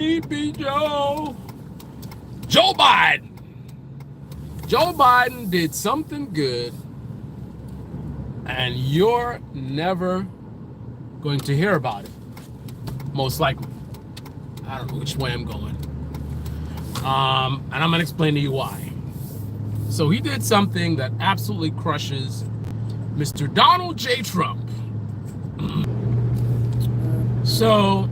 Sleepy Joe. Joe Biden. Joe Biden did something good, and you're never going to hear about it. Most likely. I don't know which way I'm going. And I'm going to explain to you why. So he did something that absolutely crushes Mr. Donald J. Trump. So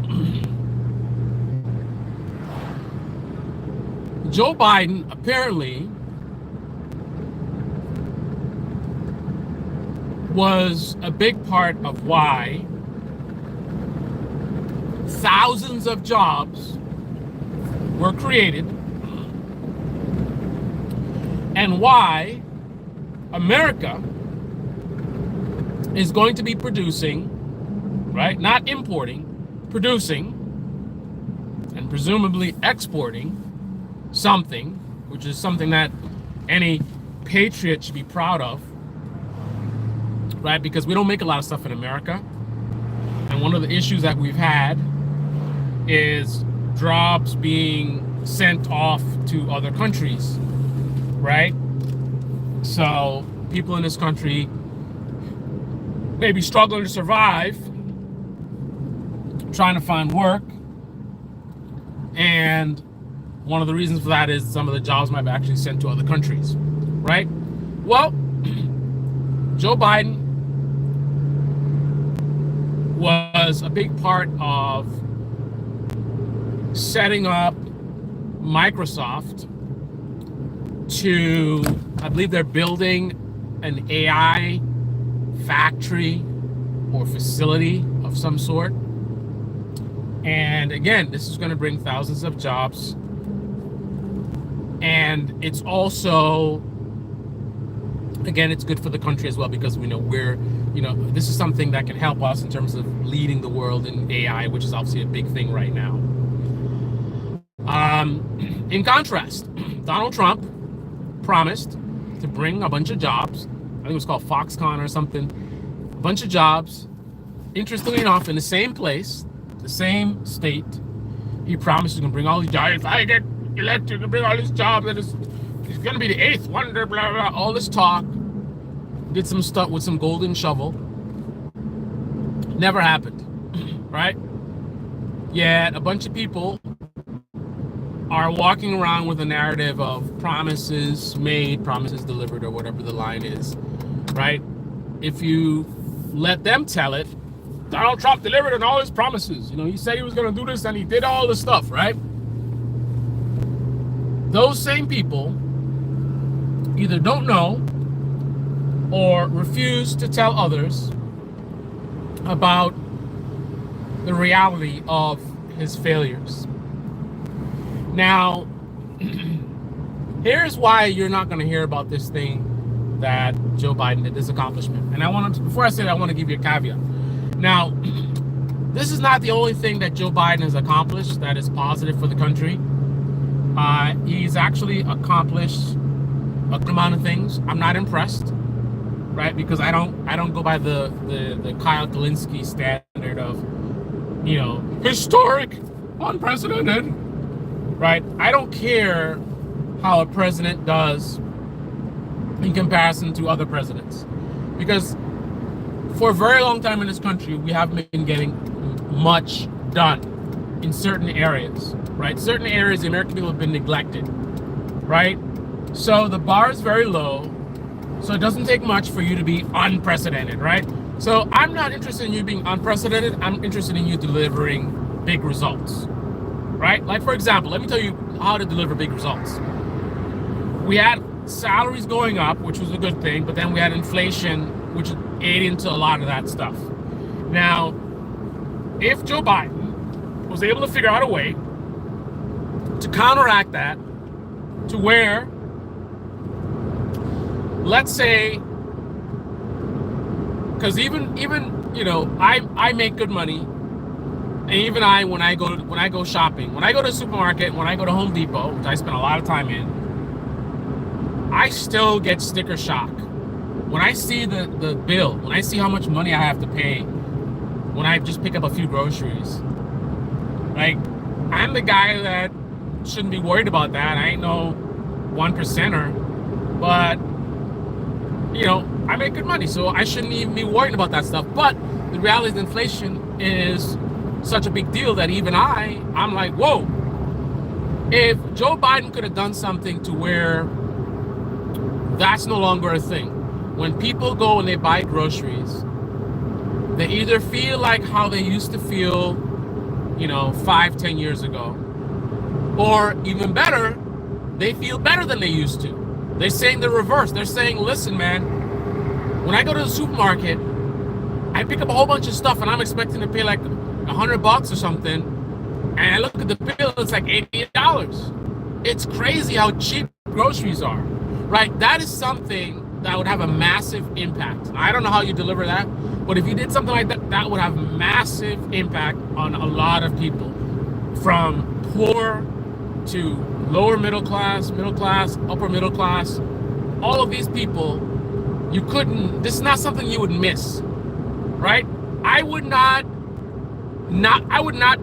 Joe Biden apparently was a big part of why thousands of jobs were created and why America is going to be producing, right? Not importing, producing, and presumably exporting something, which is something that any patriot should be proud of, right? Because we don't make a lot of stuff in America. And one of the issues that we've had is jobs being sent off to other countries, right? So people in this country may be struggling to survive, trying to find work. And one of the reasons for that is some of the jobs might be actually sent to other countries, right? Well, Joe Biden was a big part of setting up Microsoft to, I believe they're building an AI factory or facility of some sort. And again, this is going to bring thousands of jobs. And it's also, again, it's good for the country as well, because we know this is something that can help us in terms of leading the world in AI, which is obviously a big thing right now. In contrast, Donald Trump promised to bring a bunch of jobs. I think it was called Foxconn or something. A bunch of jobs, interestingly enough, in the same place, the same state. He promised he's going to bring all these jobs. If I get elected to bring all these jobs, and it's going to be the eighth wonder, blah, blah, all this talk. Did some stuff with some golden shovel. Never happened, right? Yet a bunch of people are walking around with a narrative of promises made, promises delivered, or whatever the line is, right? If you let them tell it, Donald Trump delivered on all his promises. He said he was going to do this and he did all the stuff, right? Those same people either don't know or refuse to tell others about the reality of his failures. Now, here's why you're not going to hear about this thing that Joe Biden did, this accomplishment. And before I say that, I want to give you a caveat. Now, this is not the only thing that Joe Biden has accomplished that is positive for the country. He's actually accomplished a good amount of things. I'm not impressed, right? Because I don't go by the Kyle Kalinske standard of, historic, unprecedented, right? I don't care how a president does in comparison to other presidents, because for a very long time in this country, we haven't been getting much done in certain areas, right? Certain areas, the American people have been neglected, right? So the bar is very low. So it doesn't take much for you to be unprecedented, right? So I'm not interested in you being unprecedented. I'm interested in you delivering big results, right? Like, for example, let me tell you how to deliver big results. We had salaries going up, which was a good thing, but then we had inflation, which ate into a lot of that stuff. Now, if Joe Biden was able to figure out a way to counteract that to where, let's say, because even I make good money, and even when I go shopping, when I go to the supermarket, when I go to Home Depot, which I spend a lot of time in, I still get sticker shock when I see the bill, when I see how much money I have to pay when I just pick up a few groceries. Like, I'm the guy that shouldn't be worried about that. I ain't no one percenter, but I make good money, so I shouldn't even be worried about that stuff. But the reality is inflation is such a big deal that even I'm like, whoa, if Joe Biden could have done something to where that's no longer a thing. When people go and they buy groceries, they either feel like how they used to feel, 5-10 years ago, or even better, they feel better than they used to. They're saying the reverse. They're saying, listen, man, when I go to the supermarket, I pick up a whole bunch of stuff and I'm expecting to pay like $100 or something, and I look at the bill, it's like $88. It's crazy how cheap groceries are, right? That is something that would have a massive impact. I don't know how you deliver that, but if you did something like that, that would have massive impact on a lot of people, from poor to lower middle class, upper middle class. All of these people, this is not something you would miss, right? I would not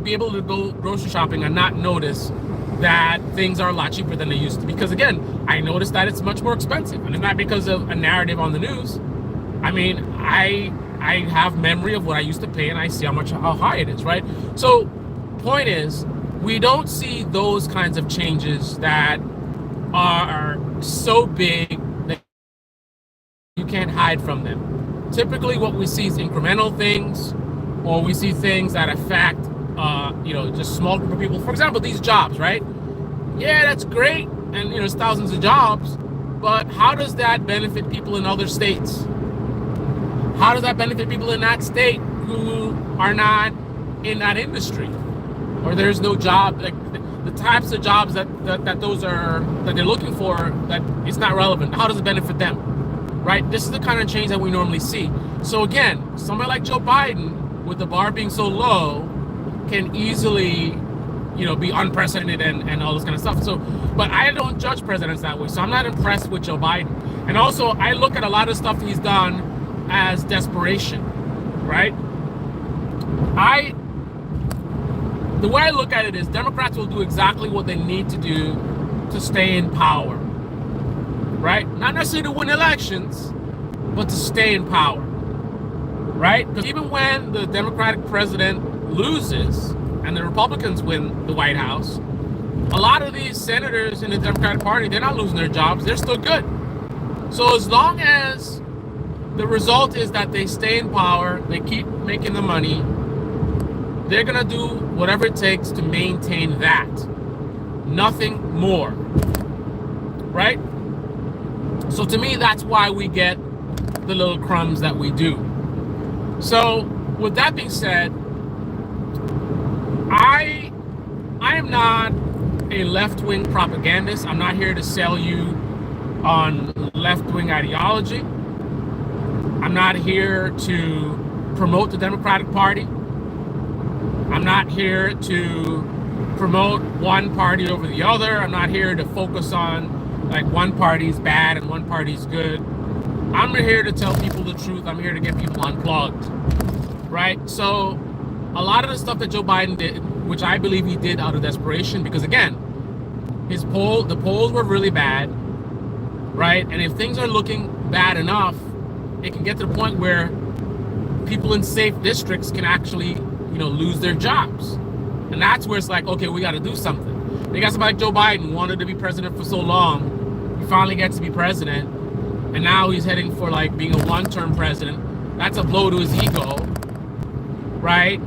be able to go grocery shopping and not notice that things are a lot cheaper than they used to. Because again, I noticed that it's much more expensive, and it's not because of a narrative on the news. I mean, I have memory of what I used to pay, and I see how high it is, right? So, point is, we don't see those kinds of changes that are so big that you can't hide from them. Typically, what we see is incremental things, or we see things that affect, just small group of people. For example, these jobs, right? Yeah, that's great, and it's thousands of jobs, but how does that benefit people in other states? How does that benefit people in that state who are not in that industry, or there's no job, like the types of jobs that they're looking for, that it's not relevant? How does it benefit them, right? This is the kind of change that we normally see. So again, somebody like Joe Biden, with the bar being so low, can easily, be unprecedented and all this kind of stuff. So, but I don't judge presidents that way. So I'm not impressed with Joe Biden. And also, I look at a lot of stuff he's done as desperation, right? The way I look at it is, Democrats will do exactly what they need to do to stay in power, right? Not necessarily to win elections, but to stay in power, right? Because even when the Democratic president loses and the Republicans win the White House, a lot of these senators in the Democratic Party, they're not losing their jobs, they're still good. So as long as the result is that they stay in power, they keep making the money, they're gonna do whatever it takes to maintain that. Nothing more, right? So to me, that's why we get the little crumbs that we do. So with that being said, I am not a left-wing propagandist. I'm not here to sell you on left-wing ideology. I'm not here to promote the Democratic Party. I'm not here to promote one party over the other. I'm not here to focus on like one party's bad and one party's good. I'm here to tell people the truth. I'm here to get people unplugged, right? So a lot of the stuff that Joe Biden did, which I believe he did out of desperation, because again, the polls were really bad, right? And if things are looking bad enough, it can get to the point where people in safe districts can actually, lose their jobs. And that's where it's like, okay, we got to do something. They got somebody like Joe Biden, wanted to be president for so long. He finally gets to be president. And now he's heading for like being a one-term president. That's a blow to his ego, right?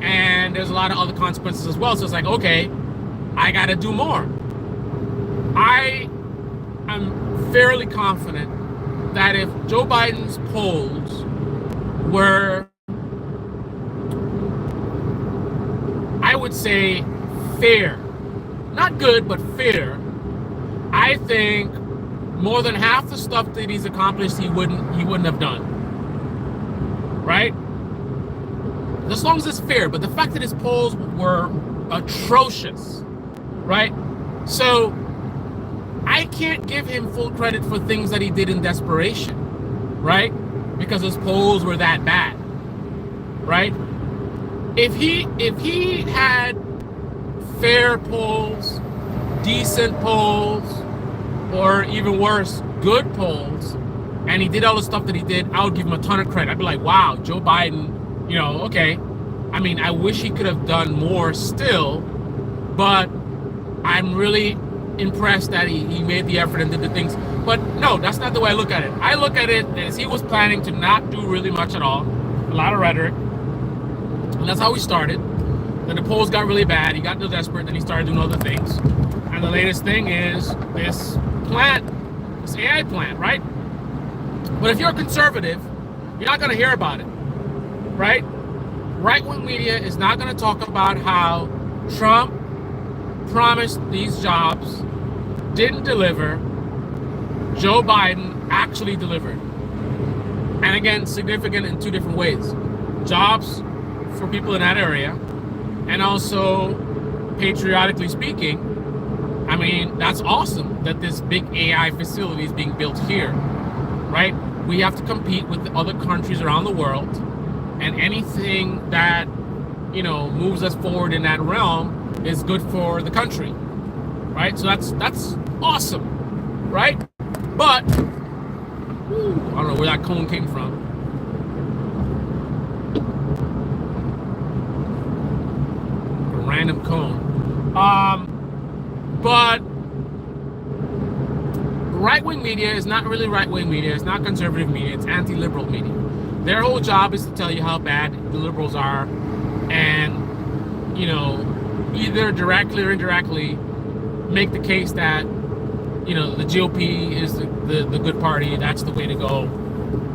And there's a lot of other consequences as well. So it's like, okay, I got to do more. I am fairly confident that if Joe Biden's polls were, I would say, fair, not good, but fair, I think more than half the stuff that he's accomplished, he wouldn't have done, right? As long as it's fair. But the fact that his polls were atrocious, right? So I can't give him full credit for things that he did in desperation, right? Because his polls were that bad, right? If he had fair polls, decent polls, or even worse, good polls, and he did all the stuff that he did, I would give him a ton of credit. I'd be like, wow, Joe Biden, okay. I mean, I wish he could have done more still, but I'm really impressed that he made the effort and did the things. But no, that's not the way I look at it. I look at it as he was planning to not do really much at all, a lot of rhetoric, and that's how he started. Then the polls got really bad, he got desperate, then he started doing other things. And the latest thing is this plant, this AI plant, right? But if you're a conservative, you're not going to hear about it, right? Right-wing media is not going to talk about how Trump promised these jobs, didn't deliver. Joe Biden actually delivered. And again, significant in two different ways. Jobs for people in that area, and also, patriotically speaking, I mean, that's awesome that this big AI facility is being built here, right? We have to compete with the other countries around the world, and anything that, moves us forward in that realm is good for the country, right? So that's awesome, right? But, I don't know where that cone came from. A random cone. But right-wing media is not really right-wing media. It's not conservative media. It's anti-liberal media. Their whole job is to tell you how bad the liberals are, and either directly or indirectly make the case that the GOP is the good party. That's the way to go,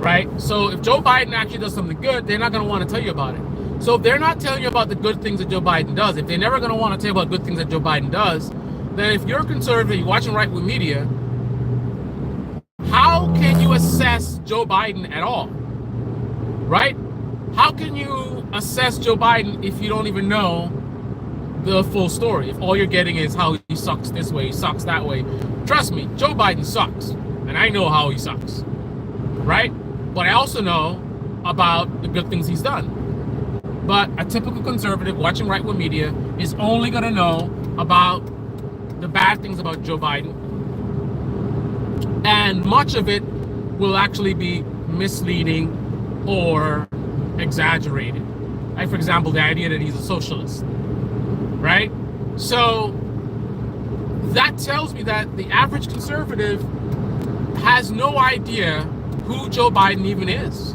right? So if Joe Biden actually does something good, they're not going to want to tell you about it. So if they're not telling you about the good things that Joe Biden does, if they're never going to want to tell you about good things that Joe Biden does, then if you're conservative, you're watching right-wing media, how can you assess Joe Biden at all, right? How can you assess Joe Biden if you don't even know the full story? If all you're getting is how he sucks this way, he sucks that way. Trust me, Joe Biden sucks, and I know how he sucks, right? But I also know about the good things he's done. But a typical conservative watching right-wing media is only going to know about the bad things about Joe Biden, and much of it will actually be misleading or exaggerated. Like, for example, the idea that he's a socialist, right? So that tells me that the average conservative has no idea who Joe Biden even is,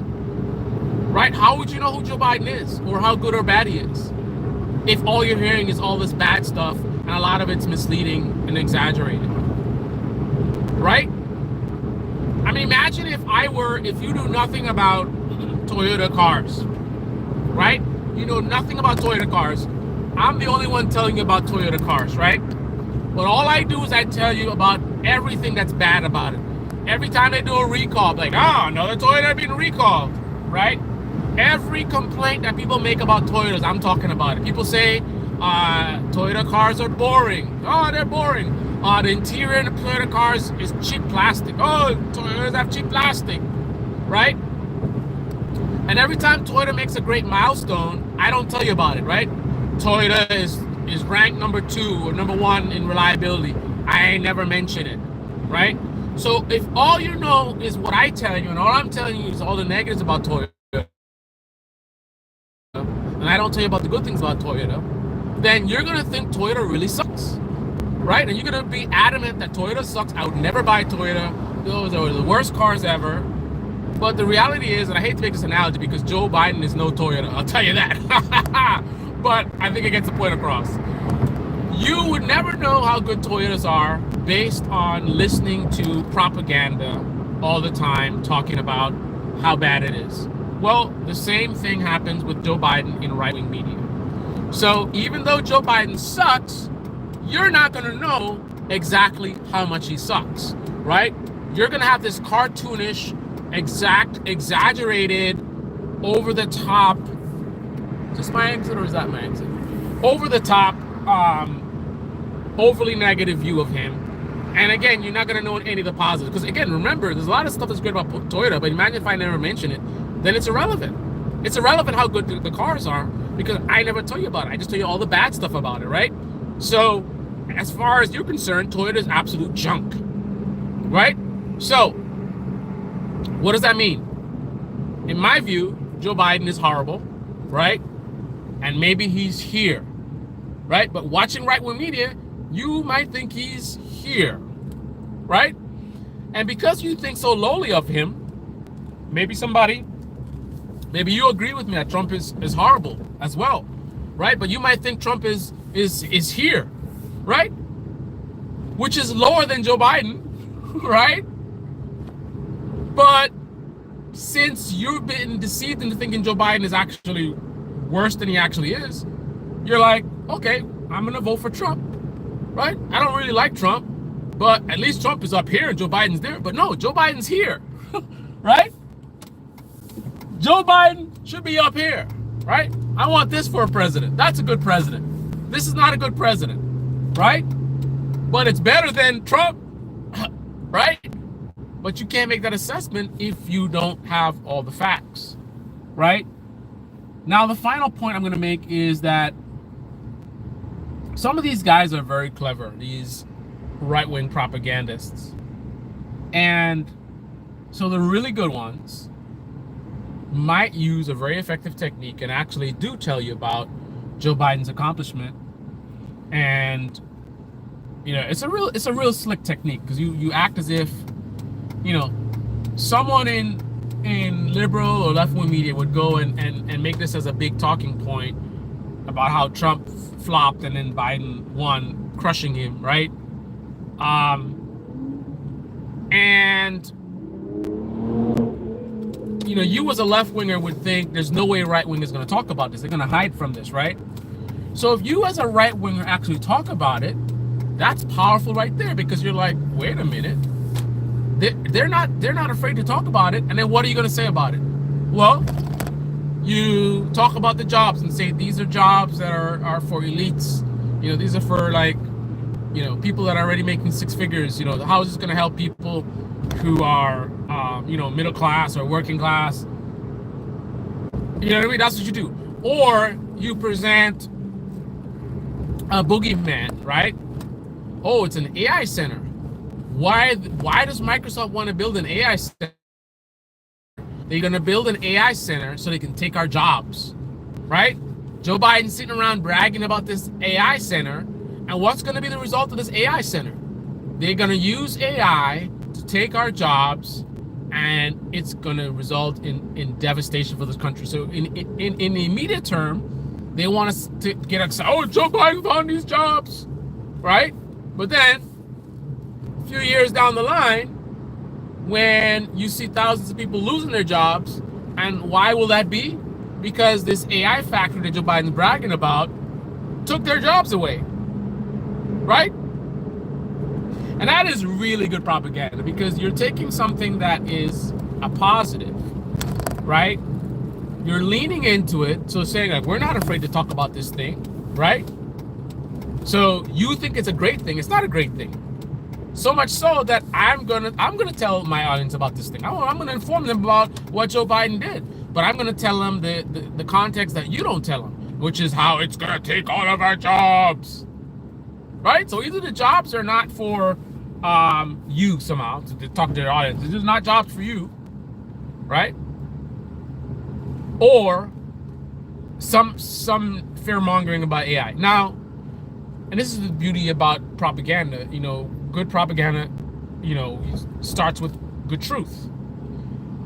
right? How would you know who Joe Biden is, or how good or bad he is, if all you're hearing is all this bad stuff and a lot of it's misleading and exaggerated, right? I mean, imagine if you knew nothing about Toyota cars, right? You know nothing about Toyota cars. I'm the only one telling you about Toyota cars, right? But all I do is I tell you about everything that's bad about it. Every time they do a recall, like, another Toyota being recalled, right? Every complaint that people make about Toyotas, I'm talking about it. People say Toyota cars are boring. Oh, they're boring. The interior in the Toyota cars is cheap plastic. Oh, Toyotas have cheap plastic, right? And every time Toyota makes a great milestone, I don't tell you about it, right? Toyota is ranked number 2 or number 1 in reliability. I never mention it, right? So if all you know is what I tell you, and all I'm telling you is all the negatives about Toyota, and I don't tell you about the good things about Toyota, then you're gonna think Toyota really sucks, right? And you're gonna be adamant that Toyota sucks. I would never buy Toyota. Those are the worst cars ever. But the reality is, and I hate to make this analogy because Joe Biden is no Toyota, I'll tell you that. But I think it gets the point across. You would never know how good Toyotas are based on listening to propaganda all the time talking about how bad it is. Well, the same thing happens with Joe Biden in right-wing media. So even though Joe Biden sucks, you're not going to know exactly how much he sucks, right? You're going to have this cartoonish, exaggerated, over-the-top, is this my exit or is that my exit? Over-the-top, overly negative view of him. And again, you're not going to know any of the positives. Because again, remember, there's a lot of stuff that's great about Toyota, but imagine if I never mention it, then it's irrelevant. It's irrelevant how good the cars are because I never tell you about it. I just tell you all the bad stuff about it, right? So, as far as you're concerned, Toyota is absolute junk, right? So, what does that mean? In my view, Joe Biden is horrible, right? And maybe he's here, right? But watching right-wing media, you might think he's here, right? And because you think so lowly of him, maybe you agree with me that Trump is horrible as well, right? But you might think Trump is here, right? Which is lower than Joe Biden, right? But since you've been deceived into thinking Joe Biden is actually worse than he actually is, you're like, okay, I'm gonna vote for Trump, right? I don't really like Trump, but at least Trump is up here and Joe Biden's there. But no, Joe Biden's here, right? Joe Biden should be up here, right? I want this for a president. That's a good president. This is not a good president, right? But it's better than Trump, right? But you can't make that assessment if you don't have all the facts, right? Now, the final point I'm going to make is that some of these guys are very clever, these right-wing propagandists. And so the really good ones might use a very effective technique and actually do tell you about Joe Biden's accomplishment. And you know, it's a real slick technique, because you act as if, you know, someone in liberal or left-wing media would go and make this as a big talking point about how Trump flopped and then Biden won, crushing him, right? And you know, you as a left-winger would think there's no way right-wing is going to talk about this. They're going to hide from this, right? So if you as a right-winger actually talk about it, that's powerful right there, because you're like, wait a minute, they're not afraid to talk about it. And then what are you going to say about it? Well, you talk about the jobs and say these are jobs that are for elites. You know, these are for, like, you know, people that are already making six figures. You know, how is this going to help people who are you know, middle class or working class? You know what I mean? That's what you do. Or you present a boogeyman, right? Oh, it's an AI center. Why does Microsoft want to build an AI center? They're going to build an AI center so they can take our jobs, right? Joe Biden's sitting around bragging about this AI center. And what's going to be the result of this AI center? They're going to use AI to take our jobs, and it's going to result in devastation for this country. So in the immediate term, they want us to get excited. Oh, Joe Biden found these jobs, right? But then a few years down the line, when you see thousands of people losing their jobs, and why will that be? Because this AI factory that Joe Biden's bragging about took their jobs away, right? And that is really good propaganda, because you're taking something that is a positive, right? You're leaning into it, so saying, like, we're not afraid to talk about this thing, right? So you think it's a great thing. It's not a great thing. So much so that I'm gonna tell my audience about this thing. I'm gonna inform them about what Joe Biden did, but I'm gonna tell them the context that you don't tell them, which is how it's gonna take all of our jobs, right? So either the jobs are not for you somehow, to talk to their audience. It's just not jobs for you, right? Or some fear mongering about AI. Now, and this is the beauty about propaganda. You know, good propaganda, you know, starts with good truth.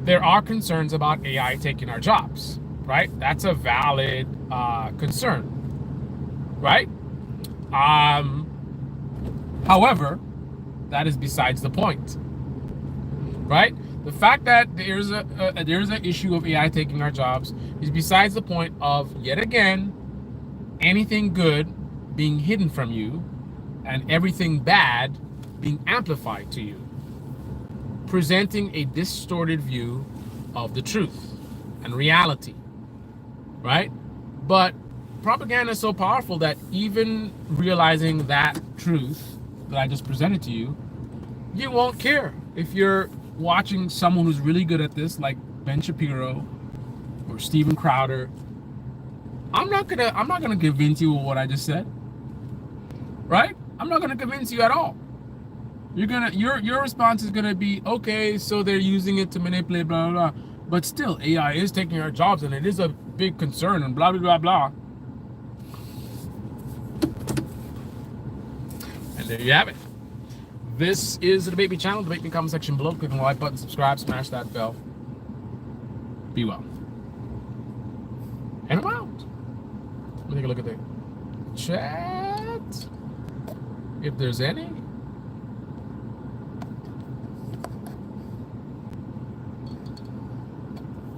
There are concerns about AI taking our jobs, right? That's a valid concern, right? However, that is besides the point, right? The fact that there's an issue of AI taking our jobs is besides the point of, yet again, anything good being hidden from you and everything bad being amplified to you, presenting a distorted view of the truth and reality, right? But propaganda is so powerful that even realizing that truth that I just presented to you, you won't care. If you're watching someone who's really good at this, like Ben Shapiro or Steven Crowder, I'm not gonna convince you of what I just said. right? I'm not gonna convince you at all. Your response is gonna be, okay, so they're using it to manipulate, blah blah blah. But still, AI is taking our jobs, and it is a big concern, and blah blah blah blah. And there you have it. This is the Debate Me channel. Debate Me comment section below. Click on the like button, subscribe, smash that bell. Be well. And I'm out. Let me take a look at the chat. If there's any.